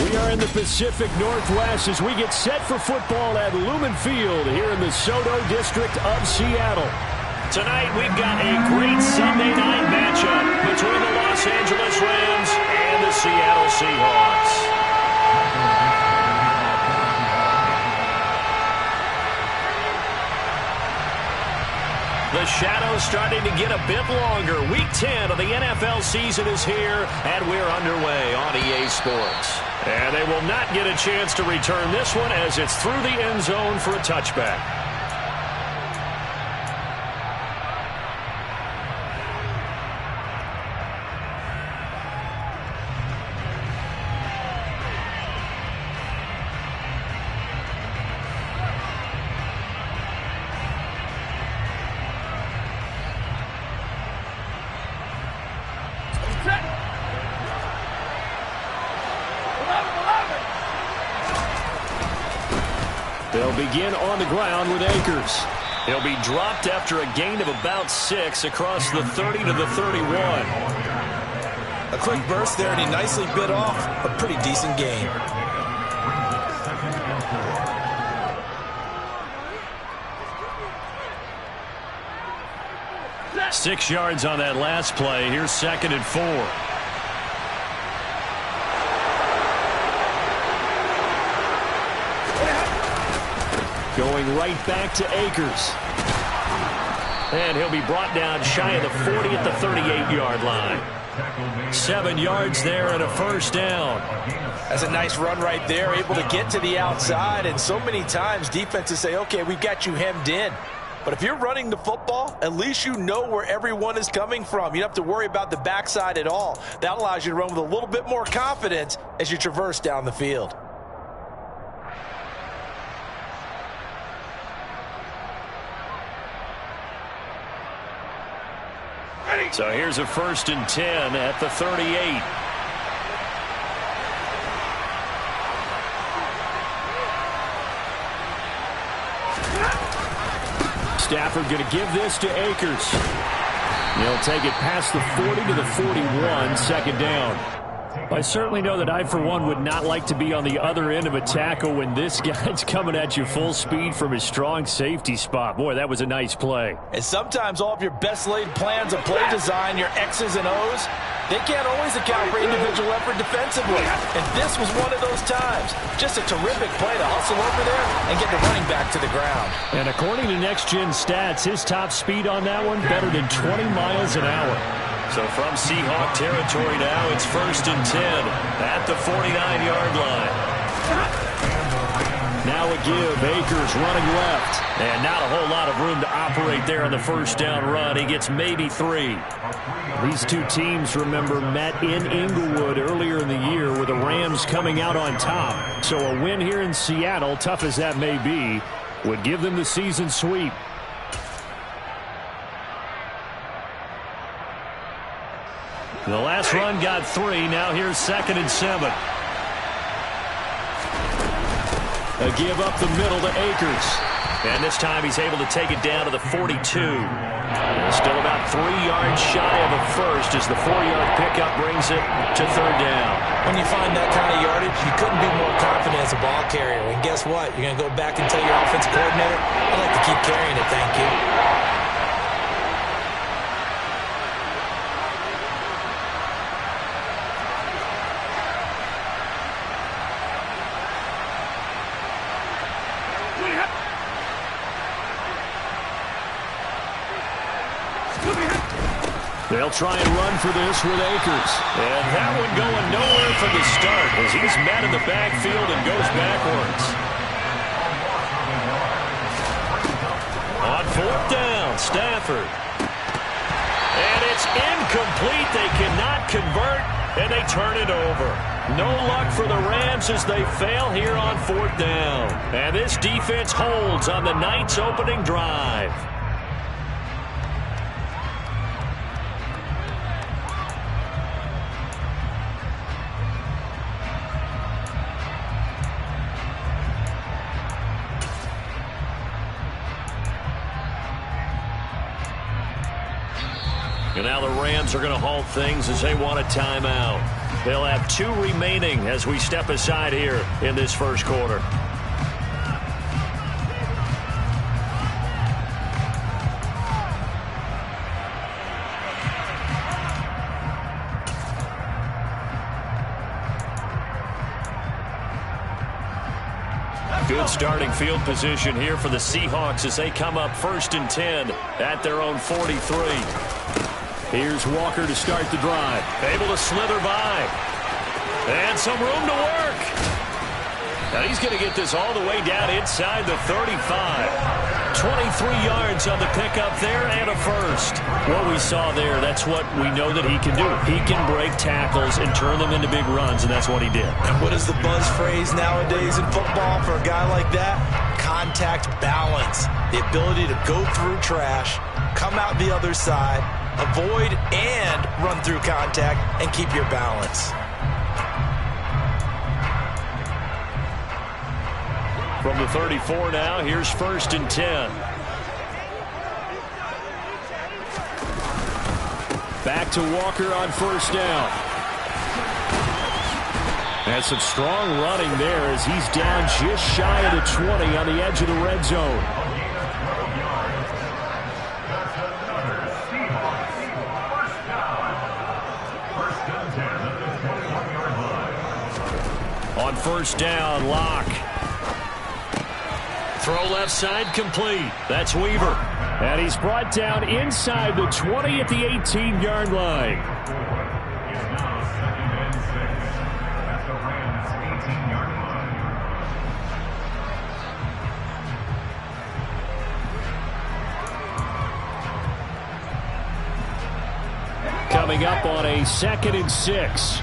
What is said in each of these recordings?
We are in the Pacific Northwest as we get set for football at Lumen Field here in the Soto District of Seattle. Tonight we've got a great Sunday night matchup between the Los Angeles Rams and the Seattle Seahawks. The shadow's starting to get a bit longer. Week 10 of the NFL season is here, and we're underway on EA Sports. And they will not get a chance to return this one as it's through the end zone for a touchback. They'll begin on the ground with Akers. He'll be dropped after a gain of about 6 across the 30 to the 31. A quick burst there, and he nicely bit off a pretty decent gain. Six yards on that last play. Here's 2nd and 4. Going right back to Akers. And he'll be brought down shy of the 40 at the 38-yard line. 7 yards there and a first down. That's a nice run right there, able to get to the outside. And so many times defenses say, okay, we've got you hemmed in. But if you're running the football, at least you know where everyone is coming from. You don't have to worry about the backside at all. That allows you to run with a little bit more confidence as you traverse down the field. So here's a 1st and 10 at the 38. Stafford going to give this to Akers. He'll take it past the 40 to the 41, 2nd down. I certainly know that I, for one, would not like to be on the other end of a tackle when this guy's coming at you full speed from his strong safety spot. Boy, that was a nice play. And sometimes all of your best laid plans of play design, your X's and O's, they can't always account for individual effort defensively. And this was one of those times. Just a terrific play to hustle over there and get the running back to the ground. And according to Next Gen Stats, his top speed on that one better than 20 miles an hour. So from Seahawk territory now, it's 1st and 10 at the 49-yard line. Now a give. Akers running left. And not a whole lot of room to operate there on the first down run. He gets maybe 3. These two teams, remember, met in Inglewood earlier in the year with the Rams coming out on top. So a win here in Seattle, tough as that may be, would give them the season sweep. The last run got 3. Now here's 2nd and 7. A give up the middle to Akers. And this time he's able to take it down to the 42. Still about 3 yards shy of a first as the 4-yard pickup brings it to 3rd down. When you find that kind of yardage, you couldn't be more confident as a ball carrier. And guess what? You're going to go back and tell your offensive coordinator, I'd like to keep carrying it, thank you. They'll try and run for this with Akers. And that one going nowhere from the start as he's met in the backfield and goes backwards. On 4th down, Stafford. And it's incomplete. They cannot convert, and they turn it over. No luck for the Rams as they fail here on 4th down. And this defense holds on the night's opening drive. And now the Rams are going to halt things as they want a timeout. They'll have 2 remaining as we step aside here in this first quarter. Good starting field position here for the Seahawks as they come up 1st and 10 at their own 43. Here's Walker to start the drive. Able to slither by. And some room to work. Now he's going to get this all the way down inside the 35. 23 yards on the pickup there and a first. What we saw there, that's what we know that he can do. He can break tackles and turn them into big runs, and that's what he did. And what is the buzz phrase nowadays in football for a guy like that? Contact balance. The ability to go through trash, come out the other side, avoid and run through contact, and keep your balance. From the 34 now, here's 1st and 10. Back to Walker on 1st down. And some strong running there as he's down just shy of the 20 on the edge of the red zone. On 1st down, Locke. Throw left side complete. That's Weaver. And he's brought down inside the 20 at the 18-yard line. Coming up on a 2nd and 6.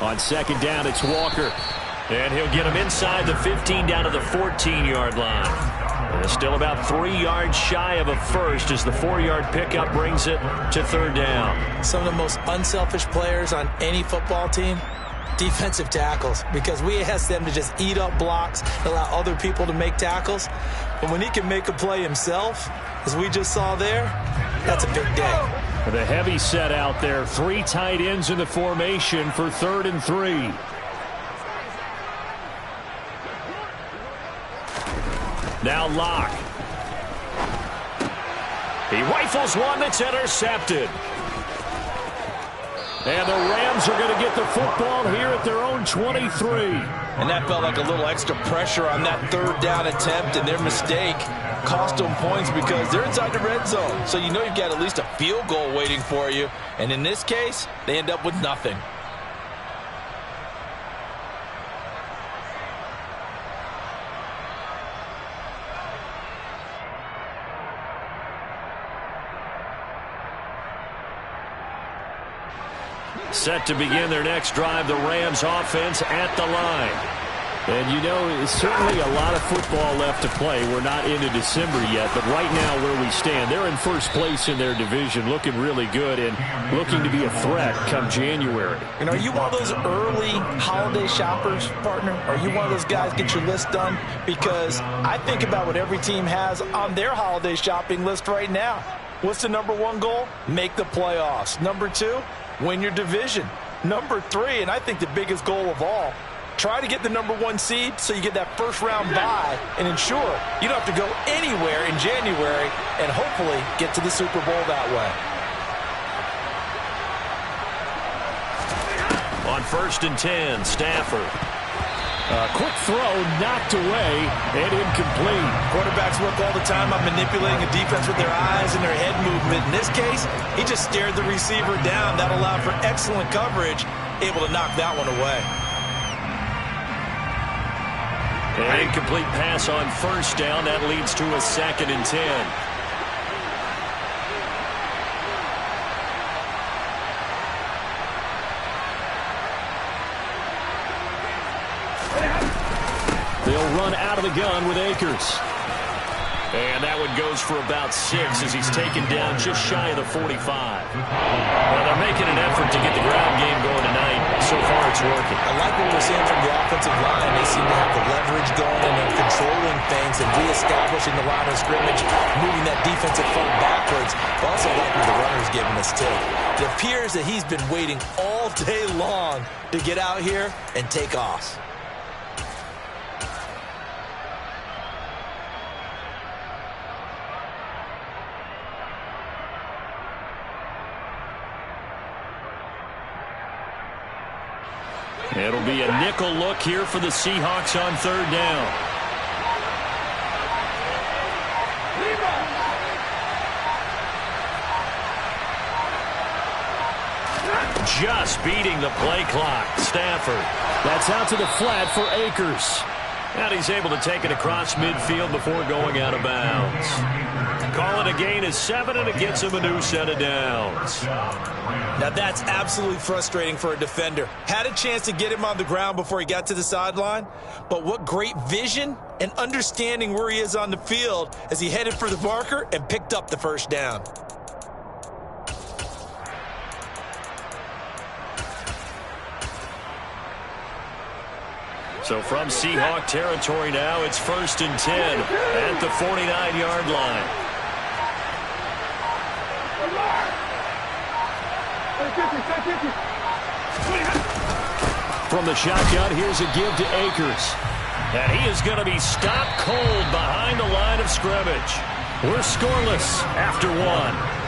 On 2nd down, it's Walker. And he'll get him inside the 15 down to the 14-yard line. And still about 3 yards shy of a first as the 4-yard pickup brings it to 3rd down. Some of the most unselfish players on any football team, defensive tackles, because we ask them to just eat up blocks, allow other people to make tackles. But when he can make a play himself, as we just saw there, that's a big day. The heavy set out there. 3 tight ends in the formation for 3rd and 3. Now Locke. He rifles one that's intercepted. And the Rams are going to get the football here at their own 23. And that felt like a little extra pressure on that 3rd down attempt, and their mistake cost them points because they're inside the red zone. So you know you've got at least a field goal waiting for you. And in this case, they end up with nothing. Set to begin their next drive, the Rams offense at the line. And you know, it's certainly a lot of football left to play. We're not into December yet, but right now where we stand, they're in 1st place in their division, looking really good and looking to be a threat come January. And are you one of those early holiday shoppers, partner? Are you one of those guys get your list done? Because I think about what every team has on their holiday shopping list right now. What's the number 1 goal? Make the playoffs. Number 2, win your division. Number 3, and I think the biggest goal of all, try to get the number 1 seed so you get that 1st round bye and ensure you don't have to go anywhere in January and hopefully get to the Super Bowl that way. On 1st and 10, Stafford. Quick throw, knocked away, and incomplete. Quarterbacks work all the time on manipulating a defense with their eyes and their head movement. In this case, he just stared the receiver down. That allowed for excellent coverage, able to knock that one away. An incomplete pass on 1st down. That leads to a 2nd and 10. They'll run out of the gun with Akers. And that one goes for about 6 as he's taken down just shy of the 45. Well, they're making an effort to get the ground game going tonight. So far, it's working. I like what we're seeing from the offensive line. They seem to have the leverage going, and they're controlling things and reestablishing the line of scrimmage, moving that defensive front backwards. But also like what the runner's giving us, too. It appears that he's been waiting all day long to get out here and take off. It'll be a nickel look here for the Seahawks on 3rd down. Just beating the play clock. Stafford. That's out to the flat for Akers. And he's able to take it across midfield before going out of bounds. Call it a gain of 7, and it gets him a new set of downs. Now that's absolutely frustrating for a defender. Had a chance to get him on the ground before he got to the sideline, but what great vision and understanding where he is on the field as he headed for the marker and picked up the 1st down. So from Seahawk territory now, it's 1st and 10 at the 49-yard line. From the shotgun, here's a give to Akers. And he is going to be stopped cold behind the line of scrimmage. We're scoreless after 1.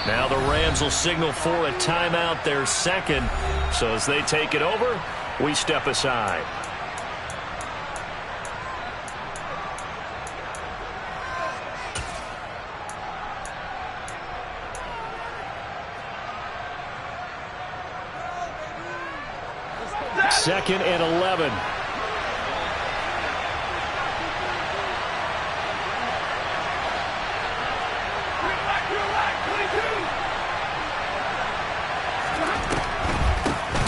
Now the Rams will signal for a timeout, their 2nd. So as they take it over, we step aside. Second and 11.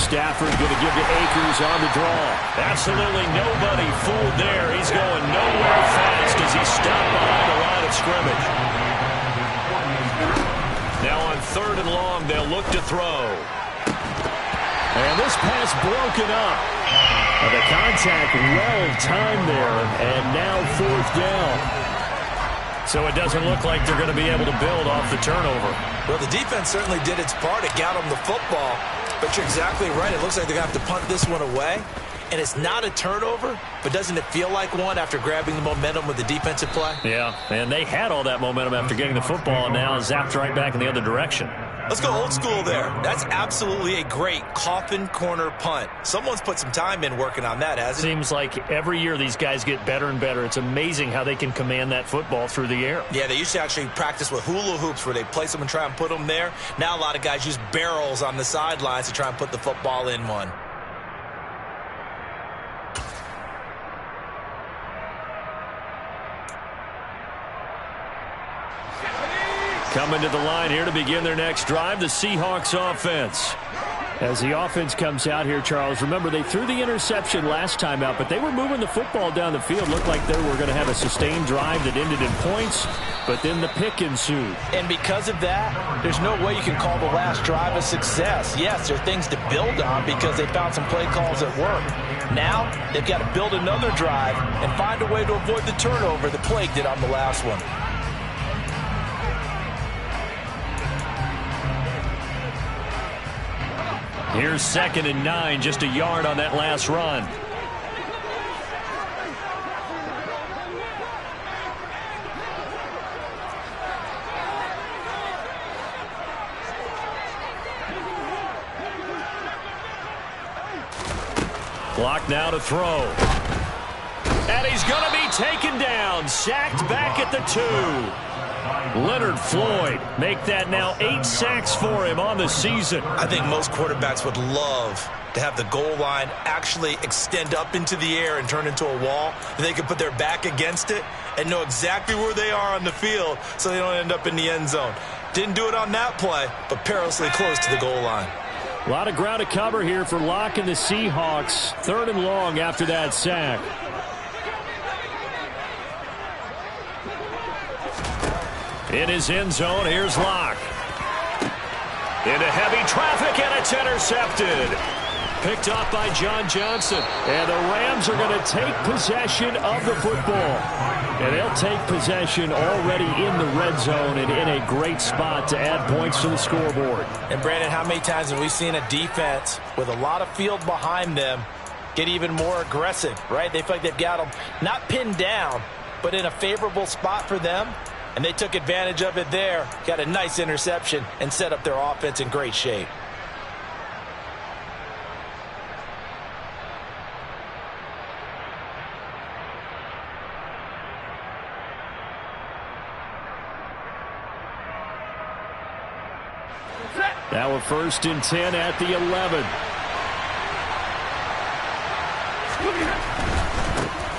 Stafford going to give to Akers on the draw. Absolutely nobody fooled there. He's going nowhere fast as he's stopped behind the line of scrimmage. Now on 3rd and long, they'll look to throw. And this pass broken up. The contact well timed there, and now 4th down. So it doesn't look like they're going to be able to build off the turnover. Well, the defense certainly did its part. It got them the football. But you're exactly right. It looks like they're going to have to punt this one away. And it's not a turnover, but doesn't it feel like one after grabbing the momentum with the defensive play? Yeah, and they had all that momentum after getting the football, and now zapped right back in the other direction. Let's go old school there. That's absolutely a great coffin corner punt. Someone's put some time in working on that, hasn't it? Seems like every year these guys get better and better. It's amazing how they can command that football through the air. Yeah, they used to actually practice with hula hoops where they place them and try and put them there. Now a lot of guys use barrels on the sidelines to try and put the football in one. Coming to the line here to begin their next drive, the Seahawks offense. As the offense comes out here, Charles, remember they threw the interception last time out, but they were moving the football down the field. Looked like they were going to have a sustained drive that ended in points, but then the pick ensued. And because of that, there's no way you can call the last drive a success. Yes, there are things to build on because they found some play calls that work. Now, they've got to build another drive and find a way to avoid the turnover the Plague did on the last one. Here's 2nd and 9, just a yard on that last run. Clock now to throw. And he's going to be taken down, sacked back at the 2. Leonard Floyd make that now 8 sacks for him on the season. I think most quarterbacks would love to have the goal line actually extend up into the air and turn into a wall. They could put their back against it and know exactly where they are on the field so they don't end up in the end zone. Didn't do it on that play, but perilously close to the goal line. A lot of ground to cover here for Locke and the Seahawks. 3rd and long after that sack. In his end zone, here's Locke. Into heavy traffic, and it's intercepted. Picked off by John Johnson. And the Rams are going to take possession of the football. And they'll take possession already in the red zone and in a great spot to add points to the scoreboard. And, Brandon, how many times have we seen a defense with a lot of field behind them get even more aggressive, right? They feel like they've got them not pinned down, but in a favorable spot for them. And they took advantage of it there, got a nice interception, and set up their offense in great shape. Now a 1st and 10 at the 11.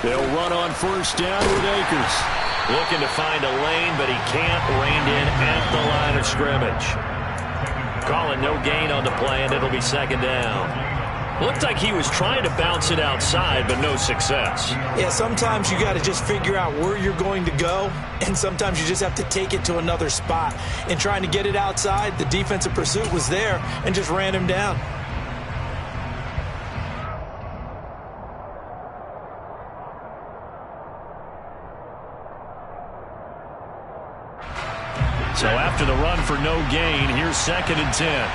They'll run on 1st down with Akers. Looking to find a lane, but he can't. Reined in at the line of scrimmage. Calling no gain on the play, and it'll be 2nd down. Looked like he was trying to bounce it outside, but no success. Yeah, sometimes you got to just figure out where you're going to go, and sometimes you just have to take it to another spot. And trying to get it outside, the defensive pursuit was there and just ran him down. So after the run for no gain, here's 2nd and 10.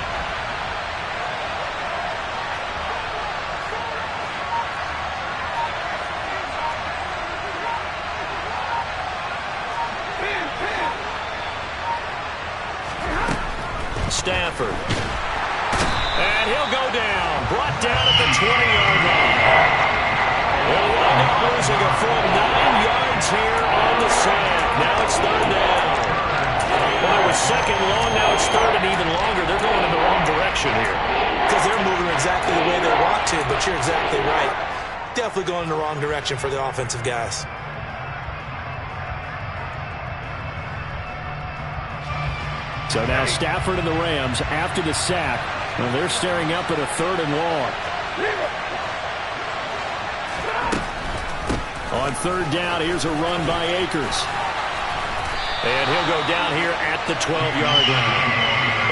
Stafford. And he'll go down. Brought down at the 20-yard line. They'll wind up losing a full 9 yards here on the sack. Now it's 3rd down. Well, it was 2nd long, now it's 3rd and even longer. They're going in the wrong direction here. Because they're moving exactly the way they want to, but you're exactly right. Definitely going in the wrong direction for the offensive guys. So now Stafford and the Rams after the sack. Well, they're staring up at a 3rd and long. On 3rd down, here's a run by Akers. And he'll go down here at the 12-yard line.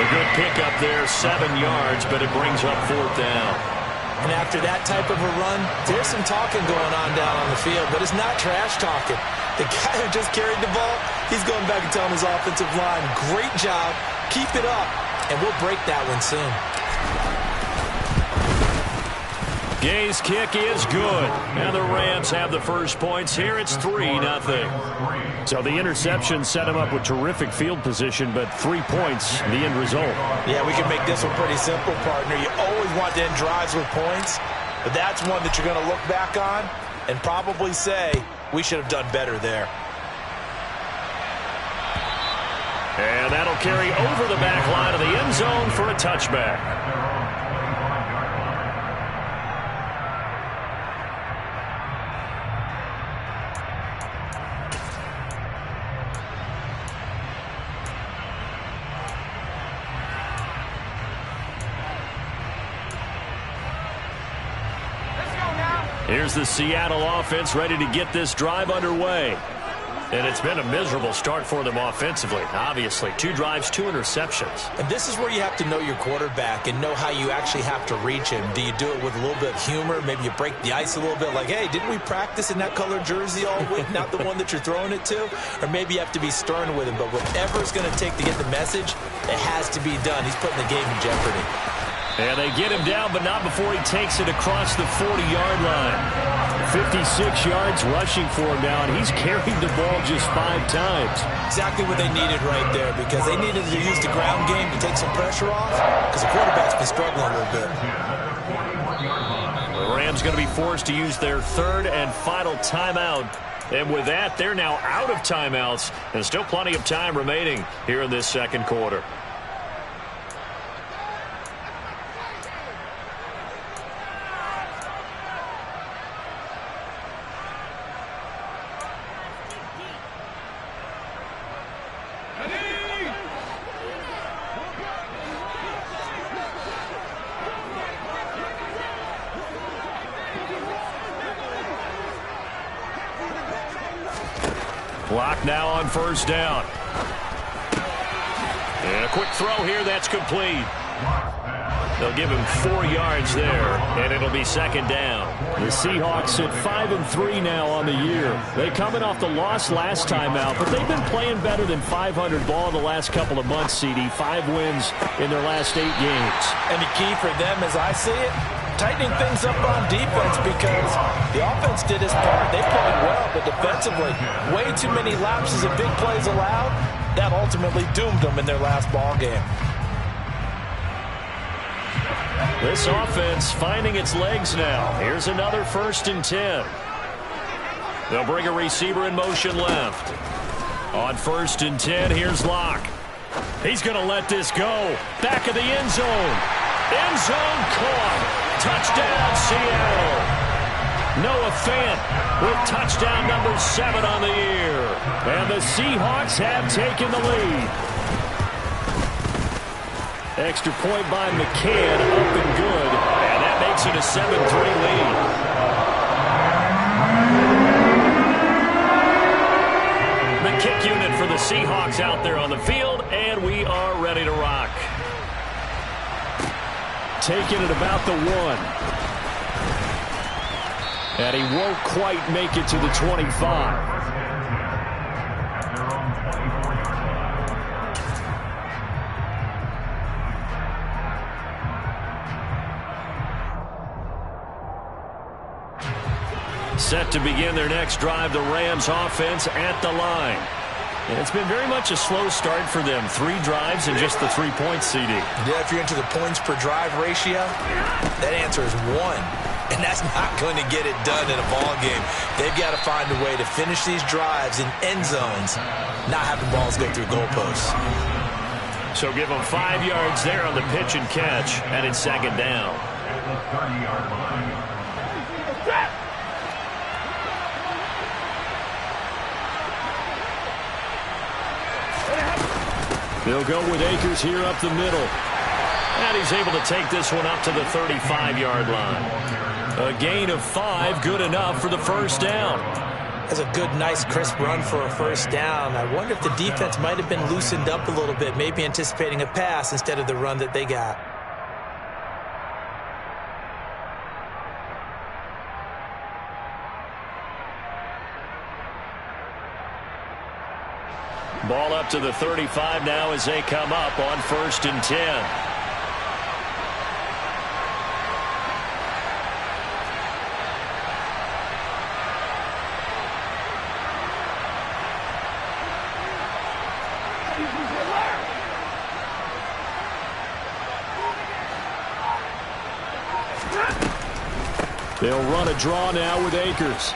A good pickup there, 7 yards, but it brings up 4th down. And after that type of a run, there's some talking going on down on the field, but it's not trash talking. The guy who just carried the ball, he's going back and telling his offensive line, great job, keep it up, and we'll break that one soon. Gay's kick is good. And the Rams have the first points here. It's 3-0. So the interception set him up with terrific field position, but 3 points, the end result. Yeah, we can make this one pretty simple, partner. You always want to end drives with points, but that's one that you're going to look back on and probably say, we should have done better there. And that'll carry over the back line of the end zone for a touchback. Here's the Seattle offense ready to get this drive underway. And it's been a miserable start for them offensively. Obviously, 2 drives, 2 interceptions. And this is where you have to know your quarterback and know how you actually have to reach him. Do you do it with a little bit of humor? Maybe you break the ice a little bit like, hey, didn't we practice in that colored jersey all week, not the one that you're throwing it to? Or maybe you have to be stern with him. But whatever it's going to take to get the message, it has to be done. He's putting the game in jeopardy. And they get him down, but not before he takes it across the 40-yard line. 56 yards rushing for him now, and he's carried the ball just 5 times. Exactly what they needed right there, because they needed to use the ground game to take some pressure off, because the quarterback's been struggling a little bit. The Rams going to be forced to use their 3rd and final timeout And with that, they're now out of timeouts, and still plenty of time remaining here in this second quarter. Clock now on first down. And a quick throw here that's complete. They'll give him 4 yards there, and it'll be second down. The Seahawks sit 5-3 now on the year. They coming off the loss last time out, but they've been playing better than 500 ball the last couple of months, CD. 5 wins in their last 8 games. And the key for them, as I see it, tightening things up on defense, because the offense did its part. They played well, but defensively, way too many lapses and big plays allowed. That ultimately doomed them in their last ball game. This offense finding its legs now. Here's another 1st and 10. They'll bring a receiver in motion left. On 1st and 10, here's Locke. He's going to let this go. Back of the end zone. End zone caught. Touchdown, Seattle. Noah Fant with touchdown number 7 on the year. And the Seahawks have taken the lead. Extra point by McCann, up and good. And that makes it a 7-3 lead. The kick unit for the Seahawks out there on the field, and we are ready to rock. Taking it about the 1. And he won't quite make it to the 25. Set to begin their next drive, the Rams offense at the line. And it's been very much a slow start for them. 3 drives and just the 3 points, CD. Yeah, if you're into the points per drive ratio, that answer is 1. And that's not going to get it done in a ball game. They've got to find a way to finish these drives in end zones, not have the balls go through goalposts. So give them 5 yards there on the pitch and catch, and it's second down. They'll go with Akers here up the middle. And he's able to take this one up to the 35-yard line. A gain of 5, good enough for the first down. That's a good, nice, crisp run for a first down. I wonder if the defense might have been loosened up a little bit, maybe anticipating a pass instead of the run that they got. Ball up to the 35 now as they come up on 1st and 10. They'll run a draw now with Akers.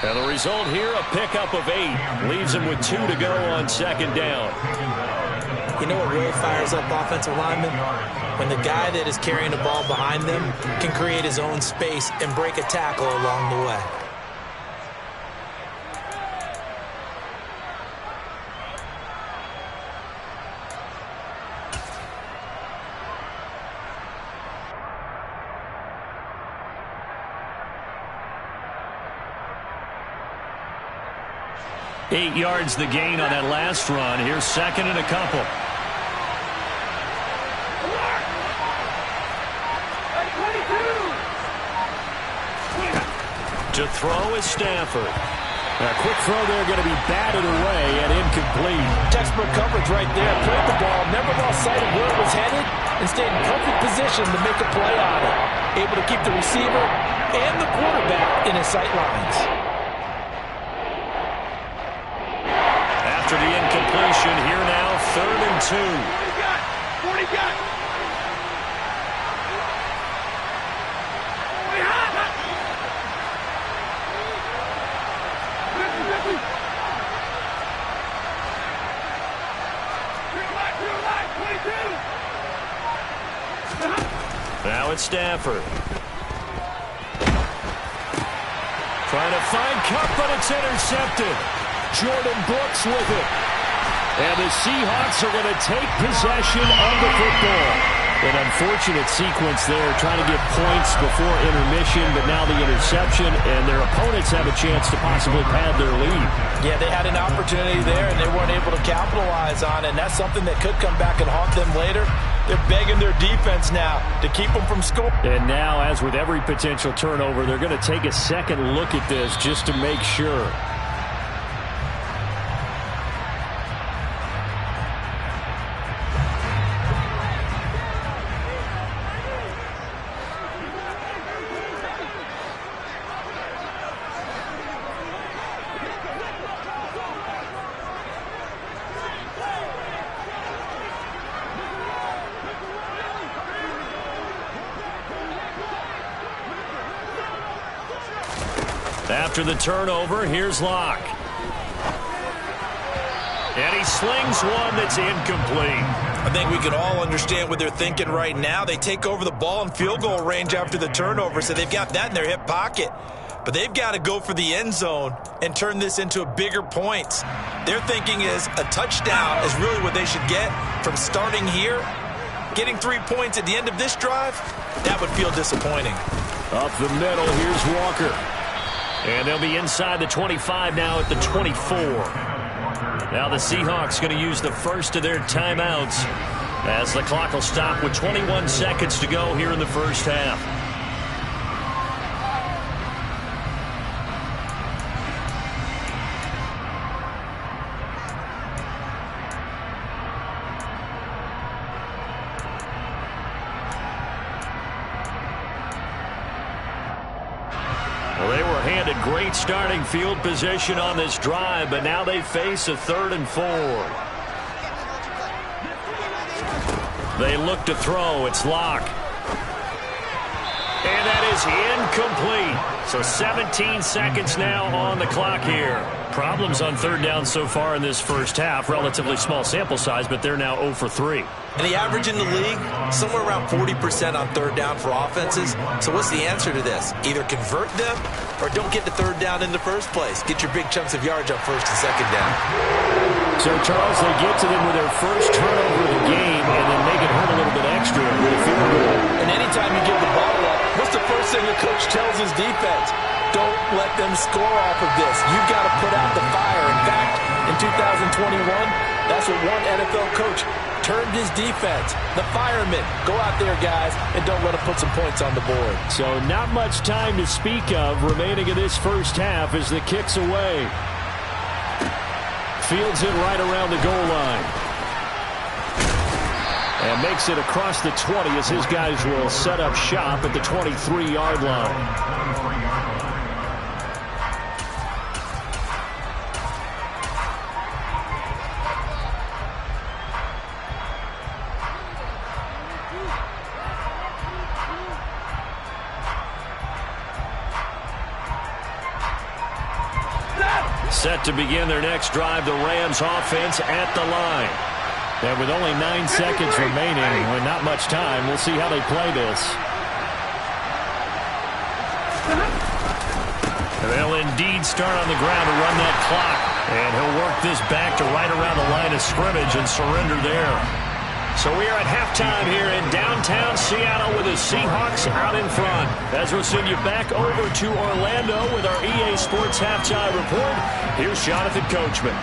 And the result here, a pickup of 8. Leaves them with 2 to go on second down. You know what really fires up offensive linemen? When the guy that is carrying the ball behind them can create his own space and break a tackle along the way. Eight yards the gain on that last run. Here's second and a couple. To throw is Stafford. A quick throw there, going to be batted away and incomplete. Textbook coverage right there. Played the ball, never lost sight of where it was headed, and stayed in perfect position to make a play on it. Able to keep the receiver and the quarterback in his sight lines. After the incompletion, here now, 3rd and 2. 40 got. Now it's Stafford. Trying to find Cup, but it's intercepted. Jordan Brooks with it. And the Seahawks are going to take possession of the football. An unfortunate sequence there, trying to get points before intermission, but now the interception, and their opponents have a chance to possibly pad their lead. Yeah, they had an opportunity there, and they weren't able to capitalize on it, and that's something that could come back and haunt them later. They're begging their defense now to keep them from scoring. And now, as with every potential turnover, they're going to take a second look at this just to make sure. After the turnover, here's Locke. And he slings one that's incomplete. I think we can all understand what they're thinking right now. They take over the ball in field goal range after the turnover, so they've got that in their hip pocket. But they've got to go for the end zone and turn this into a bigger points. Their thinking is a touchdown is really what they should get from starting here. Getting 3 points at the end of this drive, that would feel disappointing. Up the middle, here's Walker. And they'll be inside the 25 now at the 24. Now the Seahawks going to use the first of their timeouts as the clock will stop with 21 seconds to go here in the first half. Well, they were handed great starting field position on this drive, but now they face a 3rd and 4. They look to throw. It's Locke. And that is incomplete. So 17 seconds now on the clock here. Problems on 3rd down so far in this first half. Relatively small sample size, but they're now 0 for 3. And the average in the league, somewhere around 40% on 3rd down for offenses. So what's the answer to this? Either convert them or don't get to 3rd down in the first place. Get your big chunks of yards on 1st and 2nd down. So, Charles, they get to them with their first turnover of the game and then make it hurt a little bit extra with a field goal. And anytime you give the ball up, what's the first thing the coach tells his defense? Don't let them score off of this. You've got to put out the fire. In fact, in 2021, that's what one NFL coach termed his defense. The firemen. Go out there, guys, and don't let them put some points on the board. So not much time to speak of remaining in this first half as the kick's away. Fields it right around the goal line. And makes it across the 20 as his guys will set up shop at the 23-yard line. Set to begin their next drive, the Rams offense at the line. And with only 9 seconds remaining and not much time, we'll see how they play this. They'll indeed start on the ground to run that clock. And he'll work this back to right around the line of scrimmage and surrender there. So we are at halftime here in downtown Seattle with the Seahawks out in front. As we'll send you back over to Orlando with our EA Sports Halftime Report, here's Jonathan Coachman.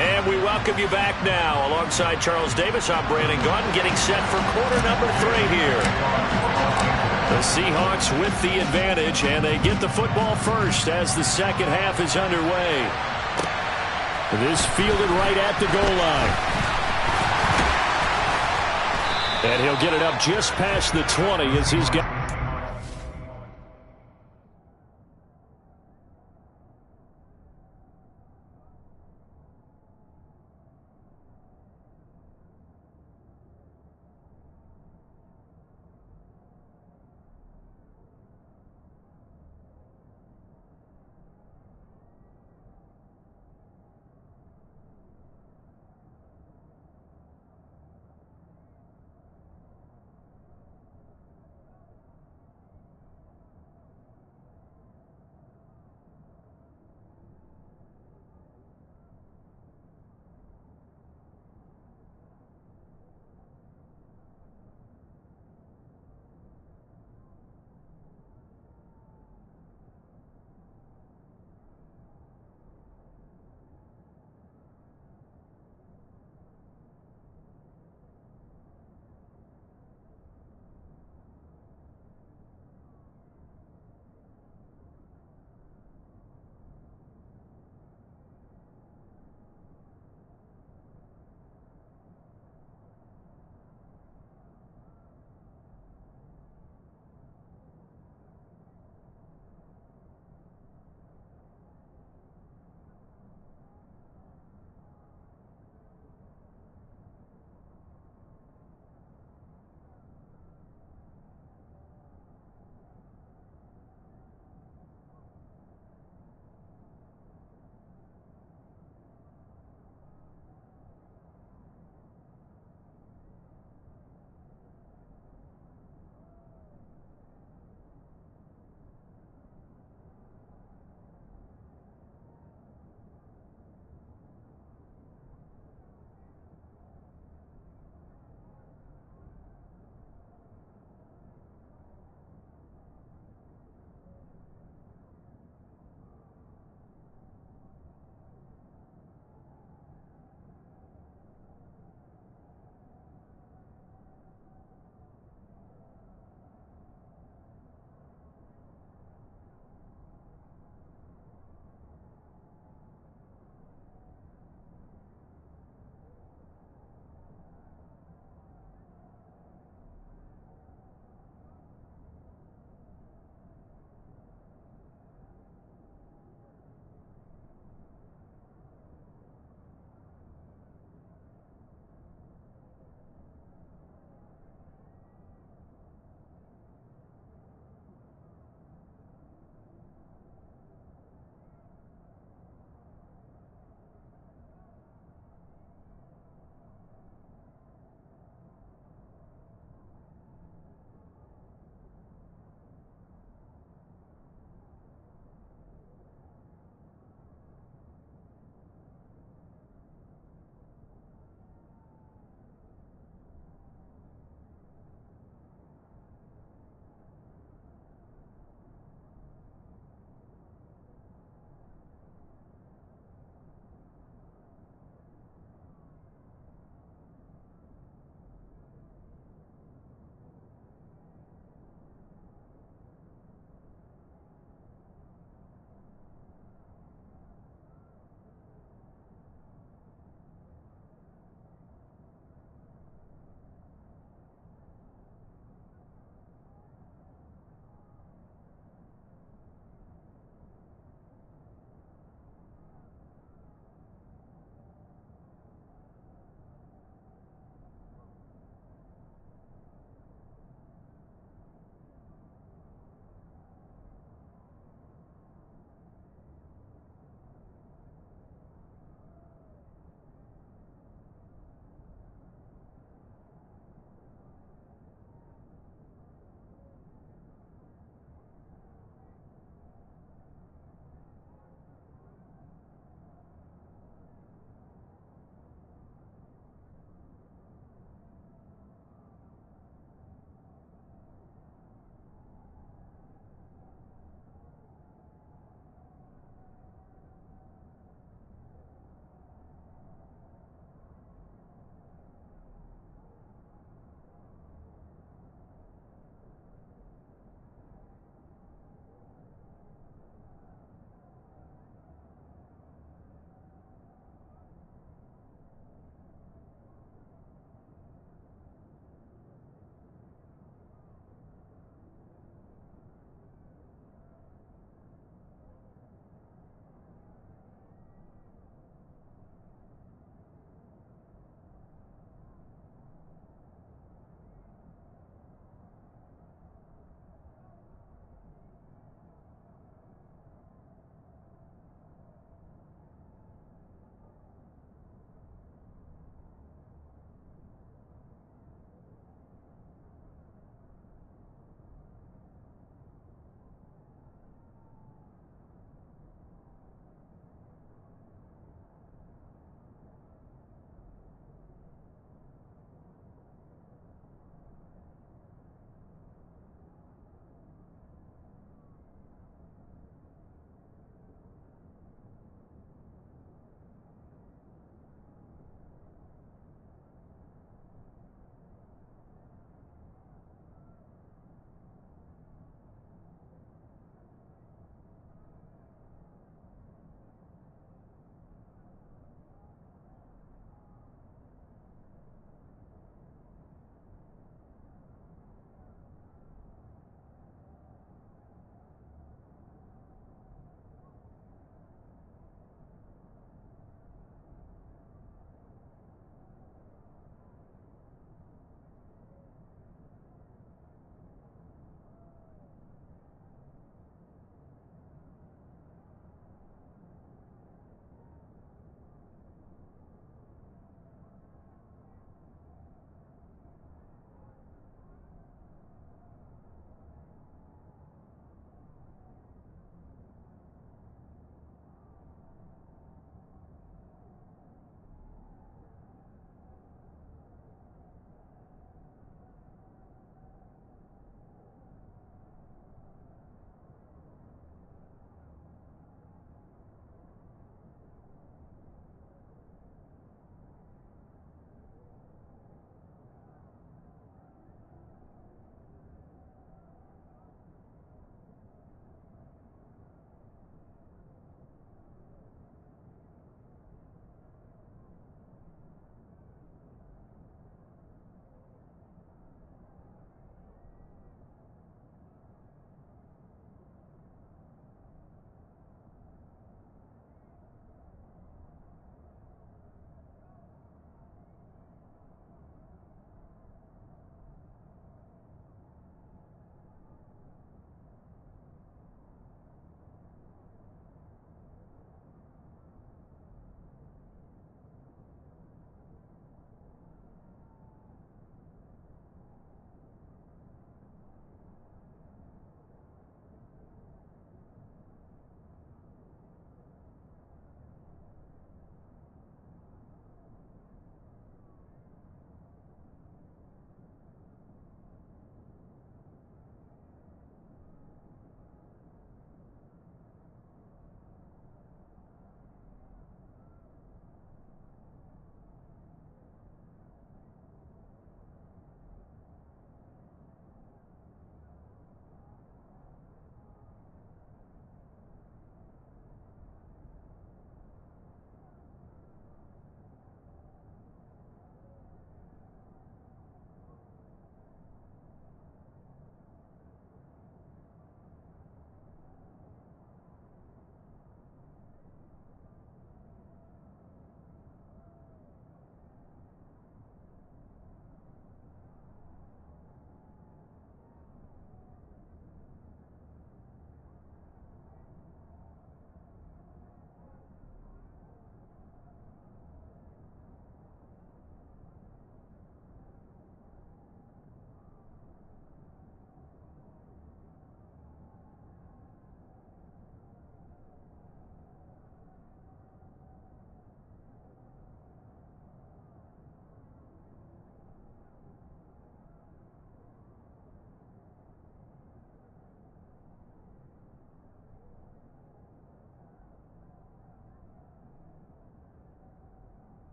And we welcome you back now. Alongside Charles Davis, I'm Brandon Gunn, getting set for quarter number 3 here. The Seahawks with the advantage, and they get the football first as the second half is underway. This fielded right at the goal line. And he'll get it up just past the 20 as he's got...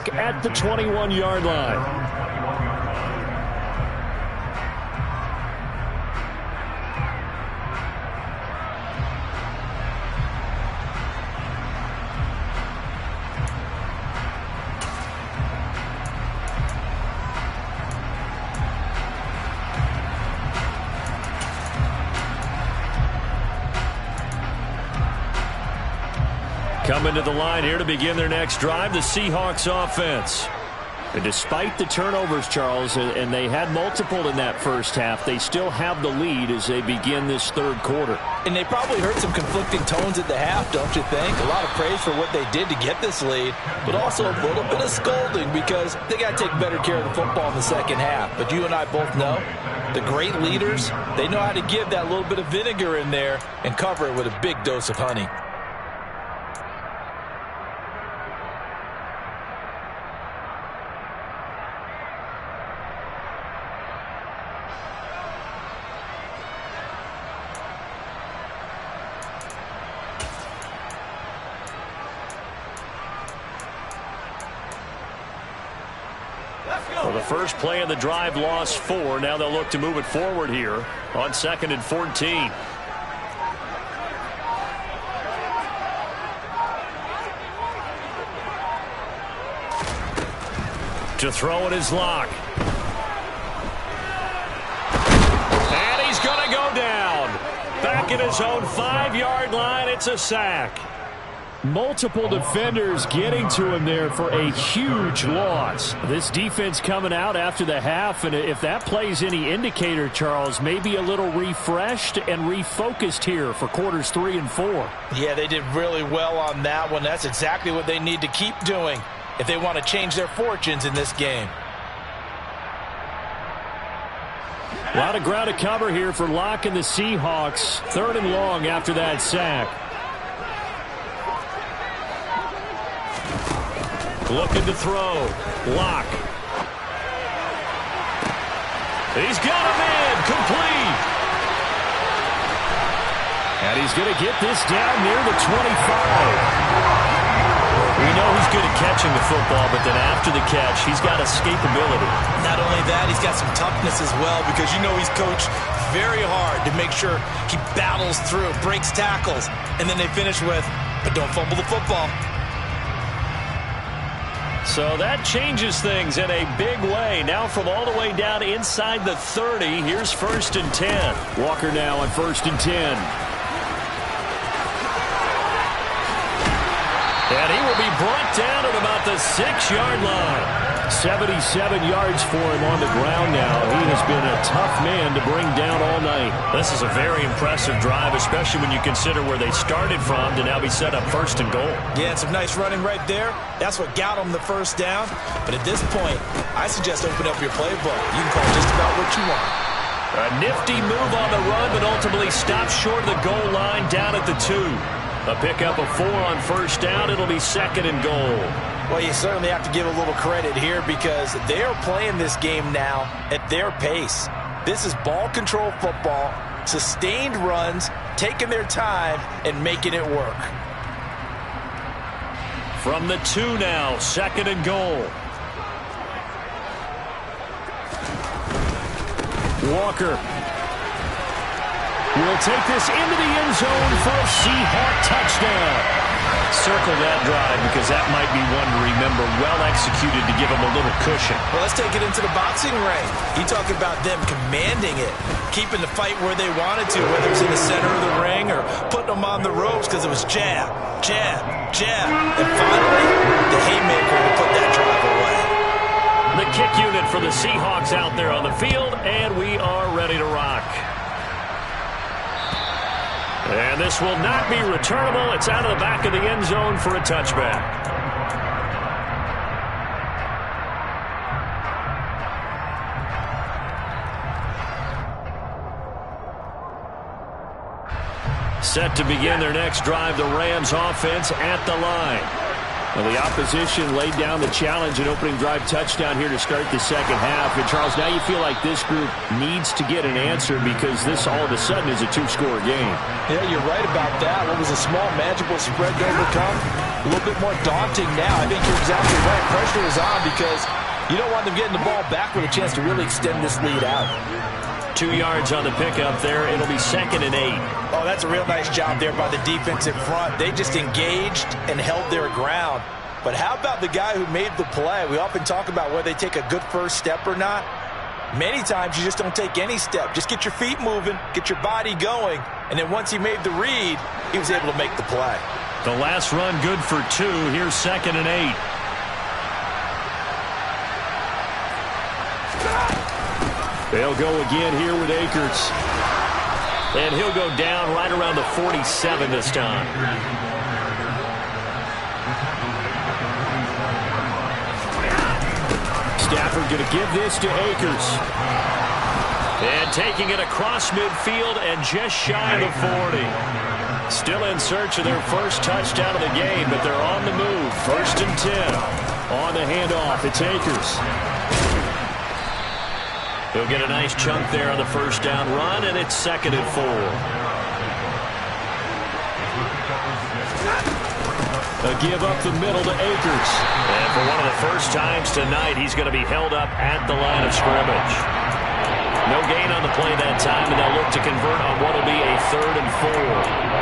mark at the 21-yard line. Coming to the line here to begin their next drive, the Seahawks offense. And despite the turnovers, Charles, and they had multiple in that first half, they still have the lead as they begin this third quarter. And they probably heard some conflicting tones at the half, don't you think? A lot of praise for what they did to get this lead, but also a little bit of scolding because they got to take better care of the football in the second half. But you and I both know the great leaders, they know how to give that little bit of vinegar in there and cover it with a big dose of honey. Well, the first play of the drive lost 4. Now they'll look to move it forward here on 2nd and 14. To throw it is Locke. And he's going to go down. Back at his own 5-yard line. It's a sack. Multiple defenders getting to him there for a huge loss. This defense coming out after the half, and if that plays any indicator, Charles, maybe a little refreshed and refocused here for quarters 3 and 4. Yeah, they did really well on that one. That's exactly what they need to keep doing if they want to change their fortunes in this game. A lot of ground to cover here for Locke and the Seahawks. 3rd and long after that sack. Looking to throw. Locke. He's got him in. Complete. And he's going to get this down near the 25. We know he's good at catching the football, but then after the catch, he's got escapability. Not only that, he's got some toughness as well because you know he's coached very hard to make sure he battles through, breaks tackles, and then they finish with, but don't fumble the football. So that changes things in a big way. Now from all the way down inside the 30, here's 1st and 10. Walker now on 1st and 10. And he will be brought down at about the 6-yard line. 77 yards for him on the ground now. He has been a tough man to bring down all night. This is a very impressive drive, especially when you consider where they started from to now be set up 1st and goal. Yeah, some nice running right there. That's what got them the first down. But at this point, I suggest open up your playbook. You can call just about what you want. A nifty move on the run, but ultimately stops short of the goal line down at the 2. A pickup of 4 on 1st down. It'll be 2nd and goal. Well, you certainly have to give a little credit here because they are playing this game now at their pace. This is ball control football, sustained runs, taking their time, and making it work. From the 2 now, 2nd and goal. Walker will take this into the end zone for a Seahawk touchdown. Circle that drive because that might be one to remember. Well executed to give them a little cushion. Well, let's take it into the boxing ring. You talk about them commanding it, keeping the fight where they wanted to, whether it's in the center of the ring or putting them on the ropes because it was jab, jab, jab. And finally, the haymaker to put that drive away. The kick unit for the Seahawks out there on the field, and we are ready to rock. And this will not be returnable. It's out of the back of the end zone for a touchback. Set to begin their next drive, the Rams offense at the line. Well, the opposition laid down the challenge and opening drive touchdown here to start the second half. And, Charles, now you feel like this group needs to get an answer because this all of a sudden is a 2-score game. Yeah, you're right about that. What was a small, manageable spread to overcome? a little bit more daunting now. I think you're exactly right. Pressure is on because you don't want them getting the ball back with a chance to really extend this lead out. 2 yards on the pickup there. It'll be 2nd and 8. Oh, that's a real nice job there by the defensive front. They just engaged and held their ground. But how about the guy who made the play? We often talk about whether they take a good first step or not. Many times you just don't take any step. Just get your feet moving, get your body going, and then once he made the read, he was able to make the play. The last run good for 2. Here's 2nd and 8. They'll go again here with Akers. And he'll go down right around the 47 this time. Stafford going to give this to Akers. And taking it across midfield and just shy of the 40. Still in search of their first touchdown of the game, but they're on the move. 1st and 10. On the handoff, it's Akers. He'll get a nice chunk there on the first down run, and it's 2nd and 4. A give up the middle to Akers. And for one of the first times tonight, he's going to be held up at the line of scrimmage. No gain on the play that time, and they'll look to convert on what will be a 3rd and 4.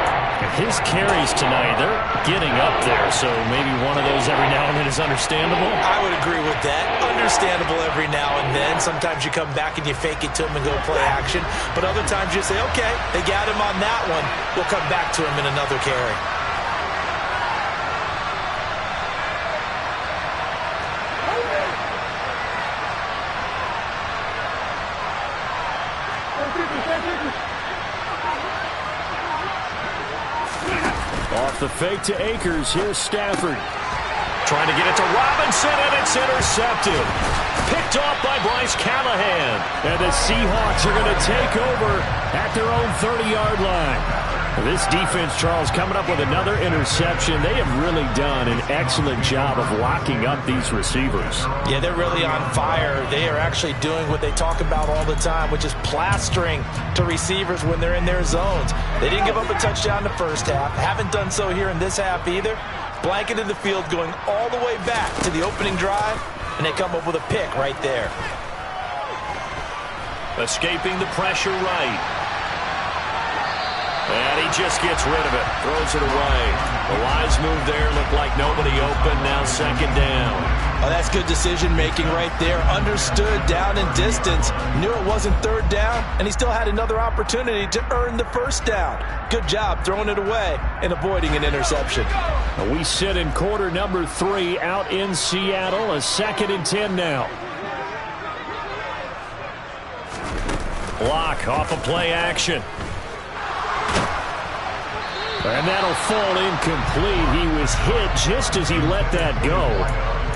His carries tonight, they're getting up there, so maybe one of those every now and then is understandable. I would agree with that. Understandable every now and then. Sometimes you come back and you fake it to him and go play action. But other times you say, okay, they got him on that one. We'll come back to him in another carry. Off the fake to Akers. Here's Stafford. Trying to get it to Robinson, and it's intercepted. Picked off by Bryce Callahan. And the Seahawks are going to take over at their own 30-yard line. This defense, Charles, coming up with another interception. They have really done an excellent job of locking up these receivers. Yeah, they're really on fire. They are actually doing what they talk about all the time, which is plastering to receivers when they're in their zones. They didn't give up a touchdown in the first half. Haven't done so here in this half either. Blanketed the field going all the way back to the opening drive, and they come up with a pick right there. Escaping the pressure right. And he just gets rid of it. Throws it away. The wise move there. Looked like nobody open. Now 2nd down. Oh, that's good decision-making right there. Understood down and distance. Knew it wasn't 3rd down, and he still had another opportunity to earn the 1st down. Good job throwing it away and avoiding an interception. We sit in quarter number 3 out in Seattle. A 2nd and 10 now. Block off of play action. And that'll fall incomplete. He was hit just as he let that go.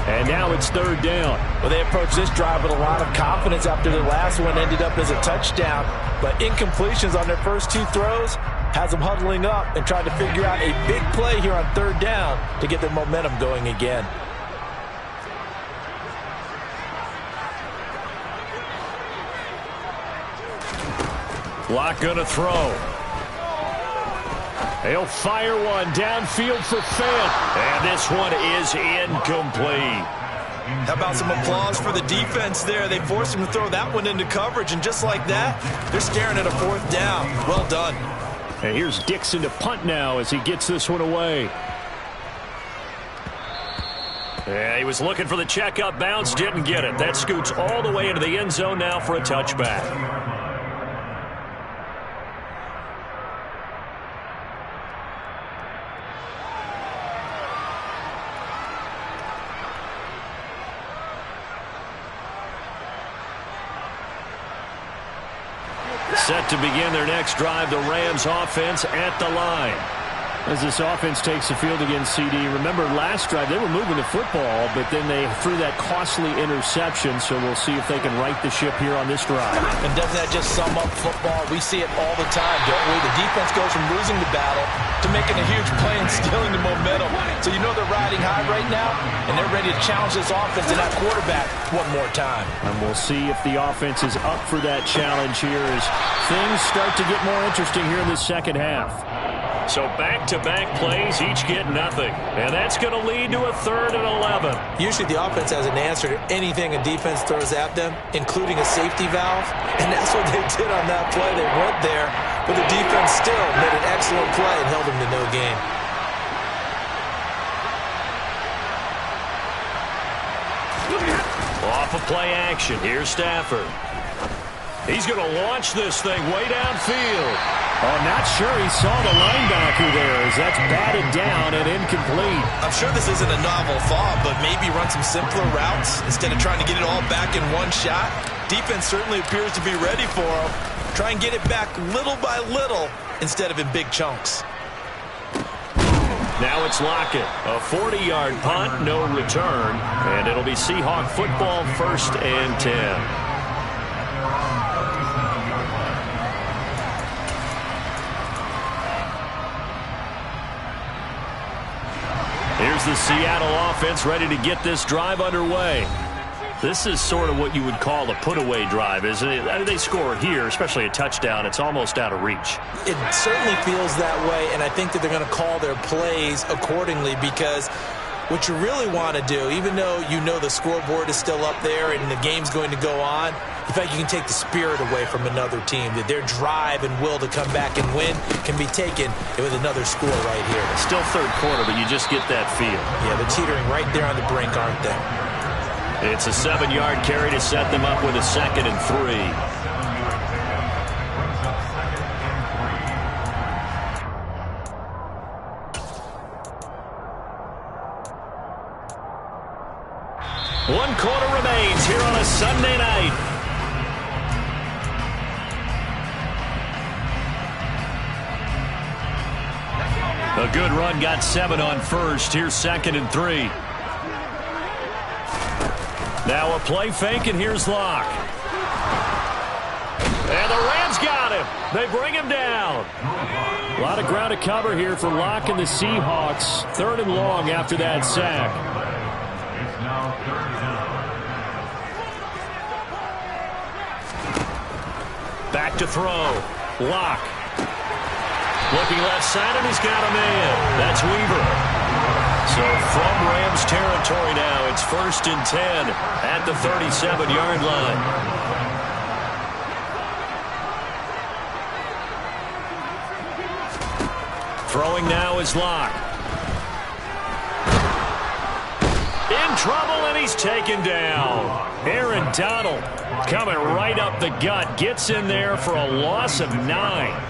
And now it's 3rd down. Well, they approached this drive with a lot of confidence after their last one ended up as a touchdown. But incompletions on their first 2 throws has them huddling up and trying to figure out a big play here on 3rd down to get their momentum going again. Block gonna throw. He'll fire one downfield for Fant. And this one is incomplete. How about some applause for the defense there? They forced him to throw that one into coverage, and just like that, they're staring at a 4th down. Well done. And here's Dixon to punt now as he gets this one away. Yeah, he was looking for the checkup bounce, didn't get it. That scoots all the way into the end zone now for a touchback. Set to begin their next drive, the Rams offense at the line. As this offense takes the field against CD, remember last drive they were moving the football, but then they threw that costly interception, so we'll see if they can right the ship here on this drive. And doesn't that just sum up football? We see it all the time, don't we? The defense goes from losing the battle to making a huge play and stealing the momentum. So you know they're riding high right now, and they're ready to challenge this offense and that quarterback one more time. And we'll see if the offense is up for that challenge here as things start to get more interesting here in the second half. So back-to-back plays, each get nothing. And that's going to lead to a 3rd and 11. Usually the offense has an answer to anything a defense throws at them, including a safety valve. And that's what they did on that play. They went there, but the defense still made an excellent play and held them to no gain. Off of play action, here's Stafford. He's going to launch this thing way downfield. Oh, not sure he saw the linebacker there as that's batted down and incomplete. I'm sure this isn't a novel thought, but maybe run some simpler routes instead of trying to get it all back in one shot. Defense certainly appears to be ready for him. Try and get it back little by little instead of in big chunks. Now it's Lockett. A 40-yard punt, no return. And it'll be Seahawk football, 1st and 10. Here's the Seattle offense ready to get this drive underway. This is sort of what you would call a put-away drive, isn't it? I mean, they score here, especially a touchdown. It's almost out of reach. It certainly feels that way, and I think that they're going to call their plays accordingly because what you really want to do, even though you know the scoreboard is still up there and the game's going to go on, the fact you can take the spirit away from another team, that their drive and will to come back and win can be taken with another score right here. Still 3rd quarter, but you just get that feel. Yeah, they're teetering right there on the brink, aren't they? It's a 7-yard carry to set them up with a 2nd and 3. One quarter remains here on a Sunday night. A good run, got 7 on first. Here's 2nd and 3. Now a play fake, and here's Locke. And the Rams got him. They bring him down. A lot of ground to cover here for Locke and the Seahawks. 3rd and long after that sack. Back to throw. Locke. Looking left side, and he's got a man. That's Weaver. So from Rams territory now, it's 1st and 10 at the 37-yard line. Throwing now is Locke. In trouble, and he's taken down. Aaron Donald coming right up the gut. Gets in there for a loss of 9.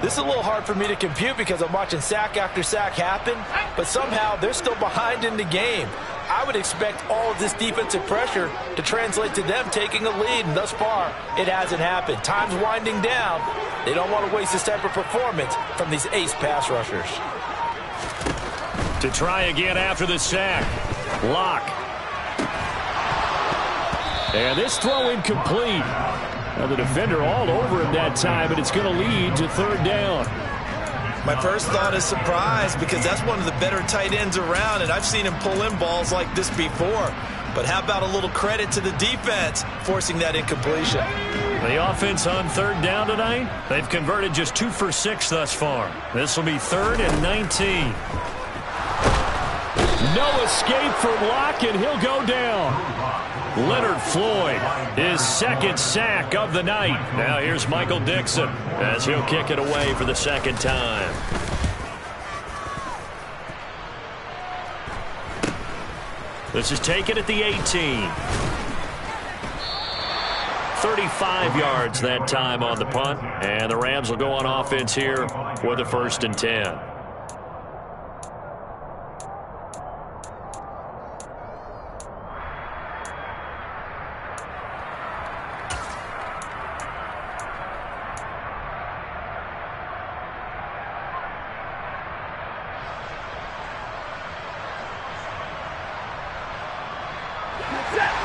This is a little hard for me to compute because I'm watching sack after sack happen, but somehow they're still behind in the game. I would expect all of this defensive pressure to translate to them taking a lead, and thus far, it hasn't happened. Time's winding down. They don't want to waste this type of performance from these ace pass rushers. To try again after the sack. Locke. And this throw incomplete. Now the defender all over him that time, but it's going to lead to 3rd down. My first thought is surprise because that's one of the better tight ends around, and I've seen him pull in balls like this before. But how about a little credit to the defense forcing that incompletion? The offense on 3rd down tonight, they've converted just 2 for 6 thus far. This will be 3rd and 19. No escape from Locke, and he'll go down. Leonard Floyd, his 2nd sack of the night. Now here's Michael Dixon as he'll kick it away for the 2nd time. This is taken at the 18. 35 yards that time on the punt, and the Rams will go on offense here with a 1st and 10.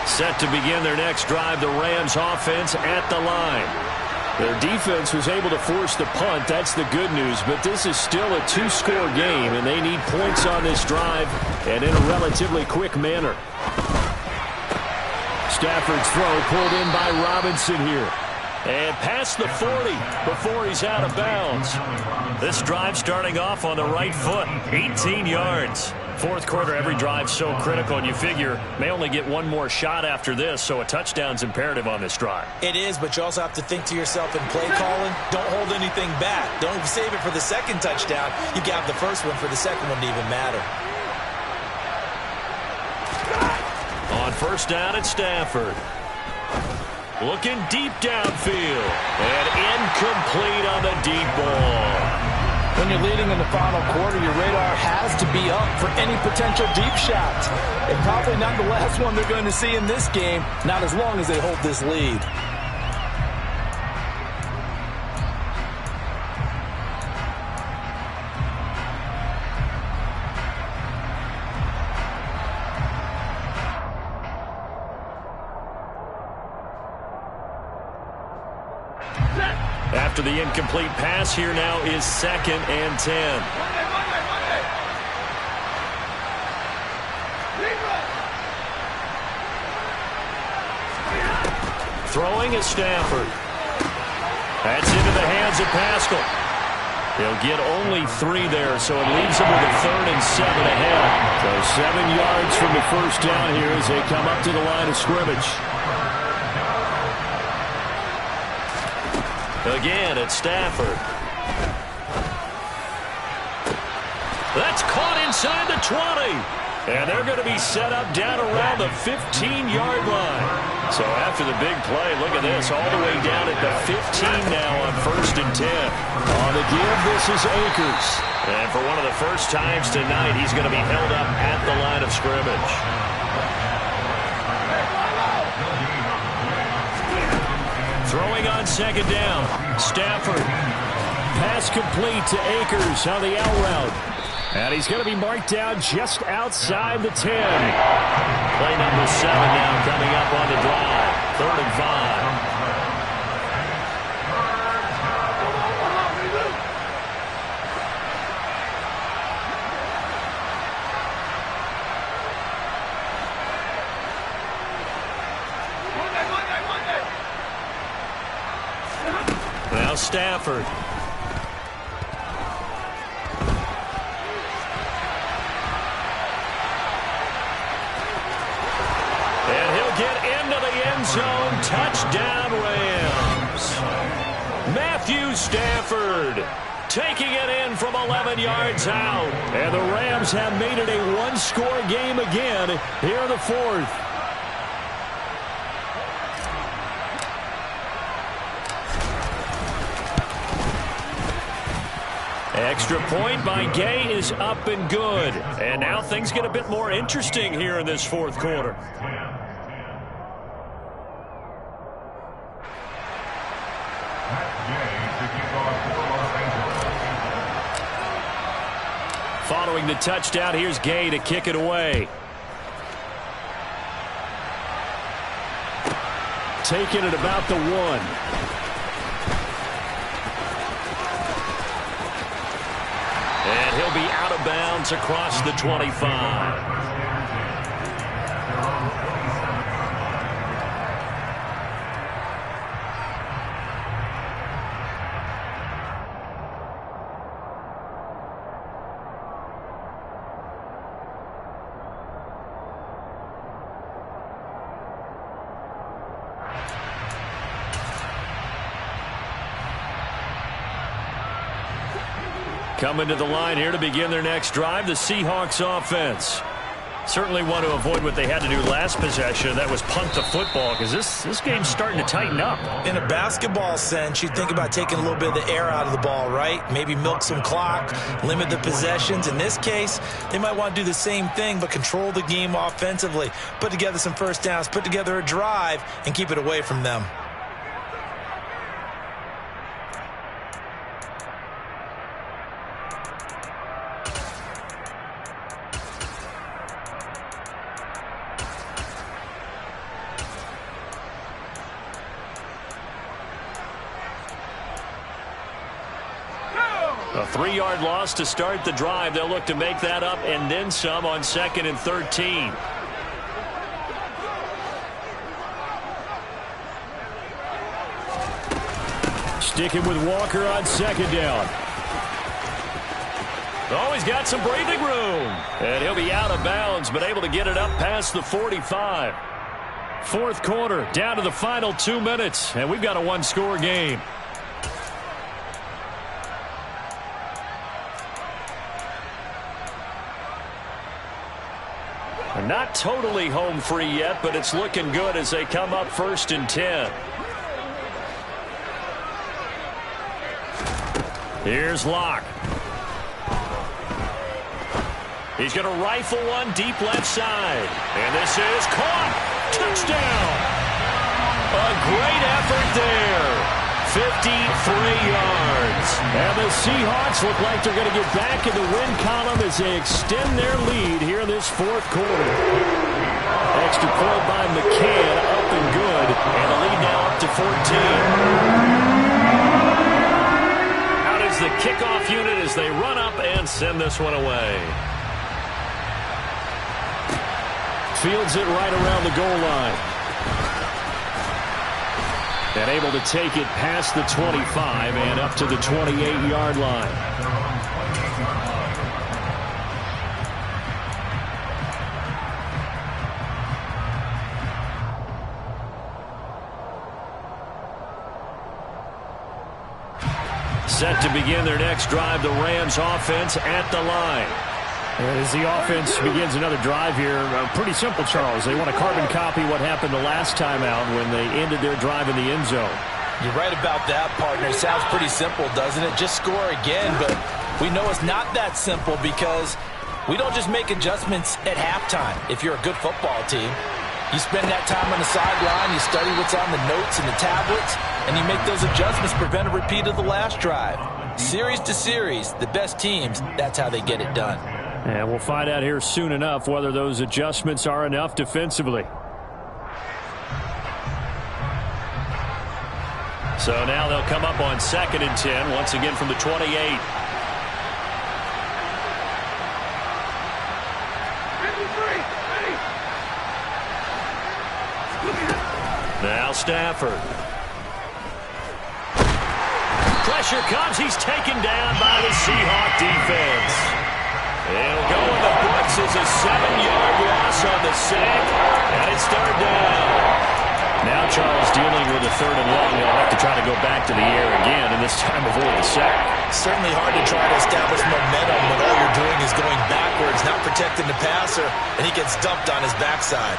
Set to begin their next drive, the Rams offense at the line. Their defense was able to force the punt. That's the good news, but this is still a 2-score game, and they need points on this drive and in a relatively quick manner. Stafford's throw pulled in by Robinson here. And past the 40 before he's out of bounds. This drive starting off on the right foot, 18 yards. Fourth quarter, every drive so critical, and you figure may only get one more shot after this, so a touchdown's imperative on this drive. It is, but you also have to think to yourself in play calling, don't hold anything back. Don't save it for the second touchdown. You can have the first one for the second one to even matter. On first down at Stafford. Looking deep downfield. And incomplete on the deep ball. When you're leading in the final quarter, your radar has to be up for any potential deep shots. And probably not the last one they're going to see in this game, not as long as they hold this lead. After the incomplete pass, here now is 2nd and 10. Throwing is Stafford. That's into the hands of Pascal. He'll get only 3 there, so it leaves him with a 3rd and 7 ahead. So 7 yards from the first down here as they come up to the line of scrimmage. Again, it's Stafford. That's caught inside the 20. And they're going to be set up down around the 15-yard line. So after the big play, look at this, all the way down at the 15 now on 1st and 10. On the give, this is Akers. And for one of the first times tonight, he's going to be held up at the line of scrimmage. Throwing on 2nd down. Stafford. Pass complete to Akers on the out route. And he's going to be marked down just outside the 10. Play number 7 now coming up on the drive. 3rd and 5. Now Stafford. And he'll get into the end zone. Touchdown, Rams. Matthew Stafford taking it in from 11 yards out. And the Rams have made it a one-score game again here in the 4th. Extra point by Gay is up and good. And now things get a bit more interesting here in this 4th quarter. Following the touchdown, here's Gay to kick it away. Taking it about the 1. And he'll be out of bounds across the 25. Coming to the line here to begin their next drive, the Seahawks offense. Certainly want to avoid what they had to do last possession. That was punt the football, because this game's starting to tighten up. In a basketball sense, you think about taking a little bit of the air out of the ball, right? Maybe milk some clock, limit the possessions. In this case, they might want to do the same thing, but control the game offensively. Put together some first downs, put together a drive, and keep it away from them. A 3-yard loss to start the drive. They'll look to make that up and then some on 2nd and 13. Sticking with Walker on second down. Oh, he's got some breathing room. And he'll be out of bounds, but able to get it up past the 45. Fourth quarter, down to the final 2 minutes, and we've got a one-score game. Not totally home free yet, but it's looking good as they come up 1st and 10. Here's Locke. He's going to rifle one deep left side. And this is caught. Touchdown. A great effort there. 53 yards. And the Seahawks look like they're going to get back in the win column as they extend their lead here in this fourth quarter. Extra point by McCann, up and good. And the lead now up to 14. Out is the kickoff unit as they run up and send this one away. Fields it right around the goal line. And able to take it past the 25 and up to the 28-yard line. Set to begin their next drive, the Rams offense at the line. As the offense begins another drive here, pretty simple, Charles. They want to carbon copy what happened the last time out when they ended their drive in the end zone. You're right about that, partner. It sounds pretty simple, doesn't it? Just score again, but we know it's not that simple because we don't just make adjustments at halftime. If you're a good football team, you spend that time on the sideline, you study what's on the notes and the tablets, and you make those adjustments, prevent a repeat of the last drive. Series to series, the best teams, that's how they get it done. And we'll find out here soon enough whether those adjustments are enough defensively. So now they'll come up on 2nd and 10, once again from the 28. Now Stafford. Pressure comes. He's taken down by the Seahawk defense. It'll go in the books as a 7-yard loss on the sack, and it's 3rd down. Now Charles dealing with a 3rd and long. They'll have to try to go back to the air again, and this time avoid the sack. Certainly hard to try to establish momentum when all you're doing is going backwards, not protecting the passer, and he gets dumped on his backside.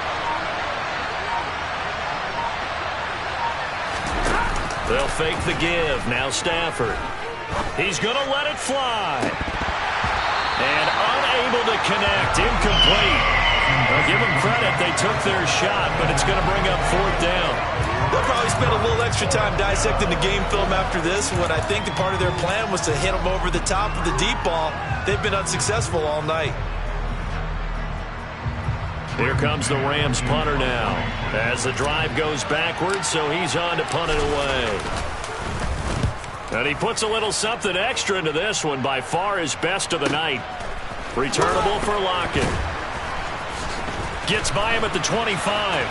They'll fake the give. Now Stafford. He's going to let it fly. And unable to connect. Incomplete. Well, give them credit. They took their shot, but it's going to bring up 4th down. They'll probably spend a little extra time dissecting the game film after this. What I think the part of their plan was to hit them over the top of the deep ball. They've been unsuccessful all night. Here comes the Rams punter now. As the drive goes backwards, so he's on to punt it away. And he puts a little something extra into this one, by far his best of the night. Returnable for Lockett. Gets by him at the 25.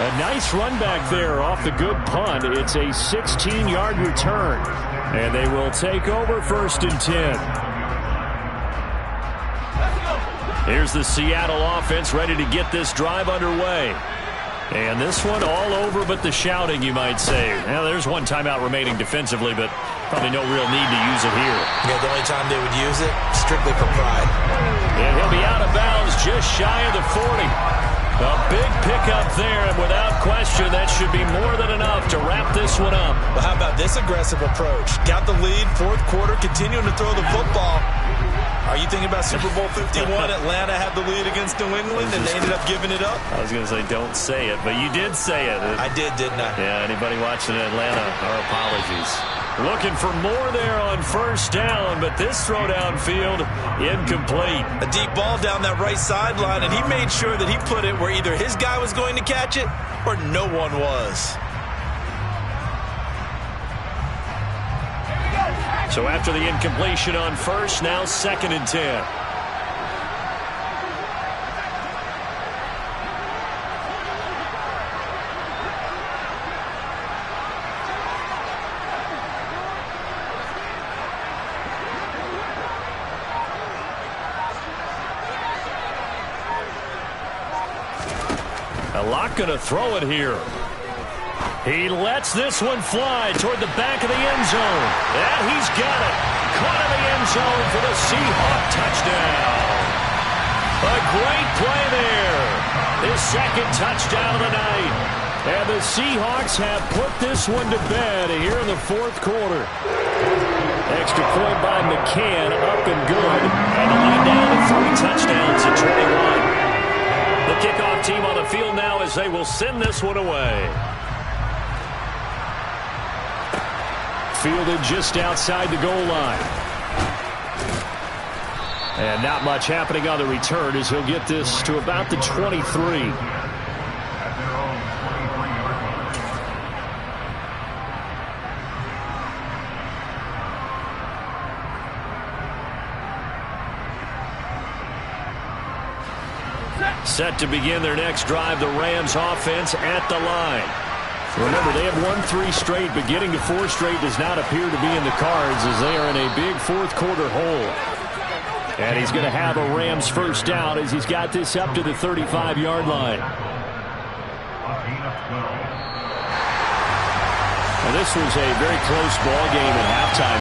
A nice run back there off the good punt. It's a 16-yard return. And they will take over 1st and 10. Here's the Seattle offense ready to get this drive underway. And this one all over but the shouting, you might say. Now, there's one timeout remaining defensively, but probably no real need to use it here. Yeah, the only time they would use it, strictly for pride. And he'll be out of bounds just shy of the 40. A big pickup there, and without question, that should be more than enough to wrap this one up. Well, how about this aggressive approach? Got the lead, 4th quarter, continuing to throw the football. Are you thinking about Super Bowl 51? Atlanta had the lead against New England, and they ended up giving it up? I was going to say, don't say it, but you did say it. I did, didn't I? Yeah, anybody watching Atlanta, our apologies. Looking for more there on 1st down, but this throw downfield, incomplete. A deep ball down that right sideline, and he made sure that he put it where either his guy was going to catch it or no one was. So after the incompletion on 1st, now 2nd and 10. A lot going to throw it here. He lets this one fly toward the back of the end zone. And he's got it. Caught in the end zone for the Seahawk touchdown. A great play there. His second touchdown of the night. And the Seahawks have put this one to bed here in the fourth quarter. Extra point by McCann, up and good. And the lead down to 3 touchdowns at 21. The kickoff team on the field now as they will send this one away. Fielded just outside the goal line. And not much happening on the return as he'll get this to about the 23. Set to begin their next drive, the Rams offense at the line. Remember, they have won 3 straight, but getting to 4 straight does not appear to be in the cards as they are in a big fourth quarter hole. And he's going to have a Rams first down as he's got this up to the 35-yard line. Now, this was a very close ball game at halftime.